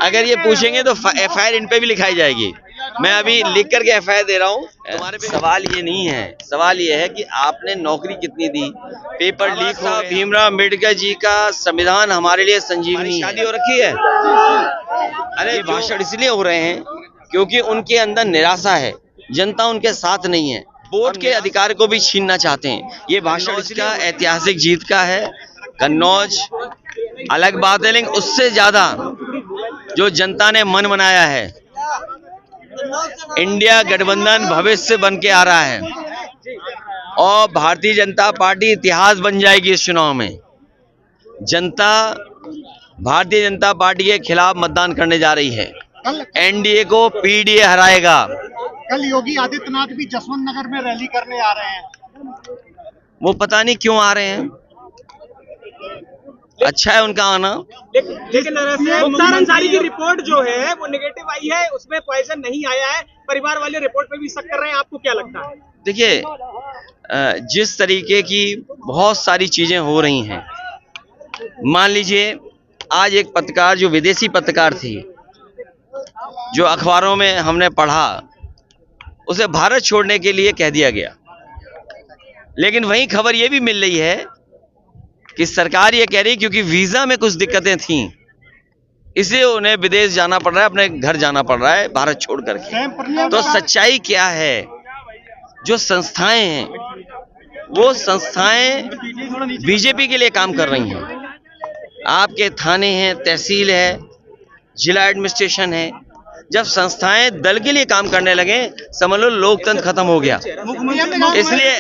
अगर ये पूछेंगे तो FIR इन पे भी लिखाई जाएगी। मैं अभी लिख करके FIR दे रहा हूँ। तुम्हारे सवाल ये नहीं है, सवाल ये है कि आपने नौकरी कितनी दी, पेपर लीक हो। भीमराव अम्बेडकर जी का संविधान हमारे लिए संजीवनी। शादी हो रखी है। अरे भाषण इसलिए हो रहे हैं क्योंकि उनके अंदर निराशा है, जनता उनके साथ नहीं है, वोट के अधिकार को भी छीनना चाहते हैं। ये भाषण इसका ऐतिहासिक जीत का है। कन्नौज अलग बात है, लेकिन उससे ज्यादा जो जनता ने मन बनाया है, इंडिया गठबंधन भविष्य बन के आ रहा है और भारतीय जनता पार्टी इतिहास बन जाएगी इस चुनाव में। जनता भारतीय जनता पार्टी के खिलाफ मतदान करने जा रही है। NDA को PDA हराएगा। कल योगी आदित्यनाथ भी जसवंत नगर में रैली करने आ रहे हैं। वो पता नहीं क्यों आ रहे हैं, अच्छा है उनका आना। लेकिन मुख्तार अंसारी की रिपोर्ट जो है वो नेगेटिव आई है, उसमें पॉइजन नहीं आया है। परिवार वाले रिपोर्ट पे भी शक कर रहे हैं, आपको क्या लगता है? देखिए, जिस तरीके की बहुत सारी चीजें हो रही हैं, मान लीजिए आज एक पत्रकार जो विदेशी पत्रकार थी, जो अखबारों में हमने पढ़ा, उसे भारत छोड़ने के लिए कह दिया गया। लेकिन वही खबर ये भी मिल रही है कि सरकार ये कह रही क्योंकि वीजा में कुछ दिक्कतें थीं, इसलिए उन्हें विदेश जाना पड़ रहा है, अपने घर जाना पड़ रहा है भारत छोड़ करके। तो सच्चाई क्या है? जो संस्थाएं हैं, वो संस्थाएं बीजेपी के लिए काम कर रही हैं। आपके थाने हैं, तहसील है, जिला एडमिनिस्ट्रेशन है। जब संस्थाएं दल के लिए काम करने लगे, समझ लो लोकतंत्र खत्म हो गया। इसलिए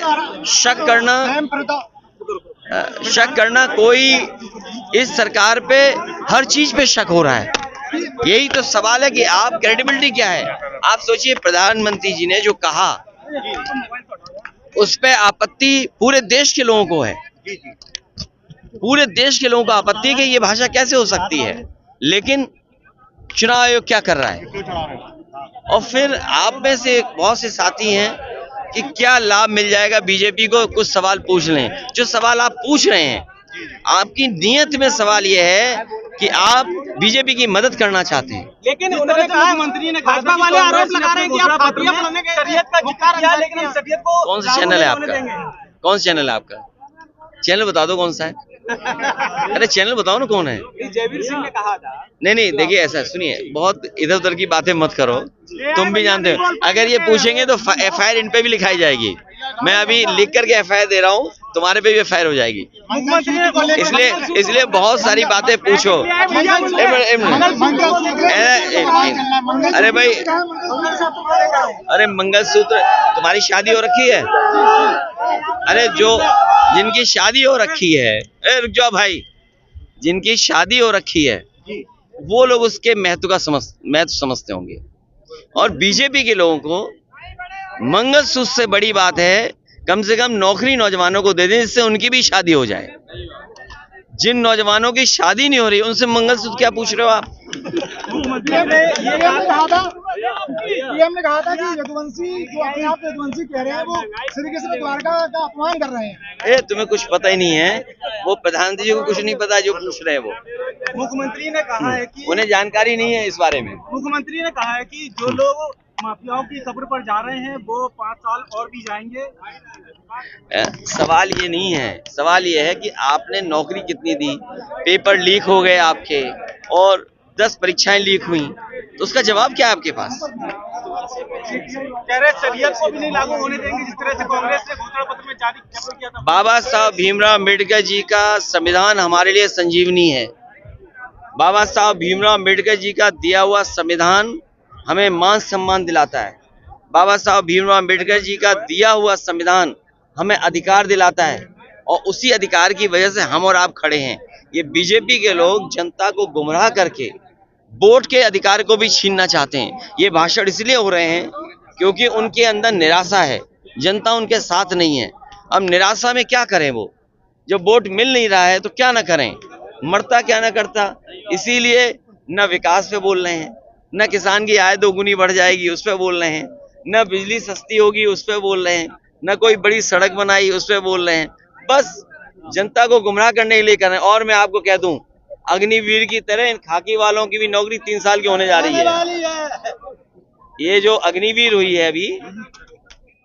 शक करना कोई इस सरकार पे हर चीज पे शक हो रहा है। यही तो सवाल है कि आप क्रेडिबिलिटी क्या है। आप सोचिए, प्रधानमंत्री जी ने जो कहा उस पे आपत्ति पूरे देश के लोगों को है, पूरे देश के लोगों को आपत्ति है कि ये भाषा कैसे हो सकती है। लेकिन चुनाव आयोग क्या कर रहा है? और फिर आप में से बहुत से साथी हैं कि क्या लाभ मिल जाएगा बीजेपी को, कुछ सवाल पूछ लें। जो सवाल आप पूछ रहे हैं, आपकी नीयत में सवाल यह है कि आप बीजेपी की मदद करना चाहते हैं। लेकिन उन्होंने कहा, मंत्री ने भाजपा वाले आरोप लगा रहे हैं कि आप फातिया पढ़ने के शरीयत का जिक्र किया, लेकिन हम शरीयत को कौन सा चैनल है आपका? कौन सा चैनल है आपका? चैनल बता दो कौन सा है। अरे चैनल बताओ ना कौन है। जयवीर सिंह ने कहा था। नहीं देखिए, ऐसा सुनिए, बहुत इधर उधर की बातें मत करो, तुम भी जानते हो। अगर ये पूछेंगे तो FIR इन पे भी लिखाई जाएगी। मैं अभी लिख करके FIR दे रहा हूँ, तुम्हारे पे भी FIR हो जाएगी। इसलिए बहुत सारी बातें पूछो। अरे भाई, अरे मंगलसूत्र, तुम्हारी शादी हो रखी है? अरे जिनकी शादी हो रखी है, रुक जाओ भाई, जिनकी शादी हो रखी है वो लोग उसके महत्व समझते होंगे। और बीजेपी के लोगों को मंगलसूत्र से बड़ी बात है कम से कम नौकरी नौजवानों को दे दें, जिससे उनकी भी शादी हो जाए। जिन नौजवानों की शादी नहीं हो रही, उनसे मंगलसूत्र क्या पूछ रहे हो आप? पीएम ने कहा था कि यदुवंशी जो अपने आप यदुवंशी कह रहे हैं, वो श्री कृष्ण द्वारका का अपमान कर रहे हैं। तुम्हें कुछ पता ही नहीं है, वो प्रधानमंत्री जी को कुछ नहीं पता जो पूछ रहे हैं वो। मुख्यमंत्री ने कहा है कि उन्हें जानकारी नहीं है इस बारे में। मुख्यमंत्री ने कहा है कि जो लोग माफियाओं की कब्र पर जा रहे हैं वो 5 साल और भी जाएंगे। सवाल ये नहीं है, सवाल ये है कि आपने नौकरी कितनी दी, पेपर लीक हो गए आपके और 10 परीक्षाएं लीक हुई, तो उसका जवाब क्या है आपके पास? कह रहे शरीयत को भी नहीं लागू होने देंगे, जिस तरह से कांग्रेस ने घोषणा पत्र में जारी किया था। बाबा साहब भीमराव अम्बेडकर जी का संविधान हमारे लिए संजीवनी है। बाबा साहब भीमराव अम्बेडकर जी का दिया हुआ संविधान हमें मान सम्मान दिलाता है। बाबा साहब भीमराव अम्बेडकर जी का दिया हुआ संविधान हमें अधिकार दिलाता है, और उसी अधिकार की वजह से हम और आप खड़े हैं। ये बीजेपी के लोग जनता को गुमराह करके वोट के अधिकार को भी छीनना चाहते हैं। ये भाषण इसलिए हो रहे हैं क्योंकि उनके अंदर निराशा है, जनता उनके साथ नहीं है। अब निराशा में क्या करें? वो जब वोट मिल नहीं रहा है तो क्या ना करें, मरता क्या ना करता। इसीलिए न विकास पे बोल रहे हैं, न किसान की आय 2 गुनी बढ़ जाएगी उस पर बोल रहे हैं, न बिजली सस्ती होगी उस पर बोल रहे हैं, न कोई बड़ी सड़क बनाई उस पर बोल रहे हैं। बस जनता को गुमराह करने के लिए कर रहे हैं। और मैं आपको कह दूं, अग्निवीर की तरह इन खाकी वालों की भी नौकरी 3 साल की होने जा रही है। ये जो अग्निवीर हुई है अभी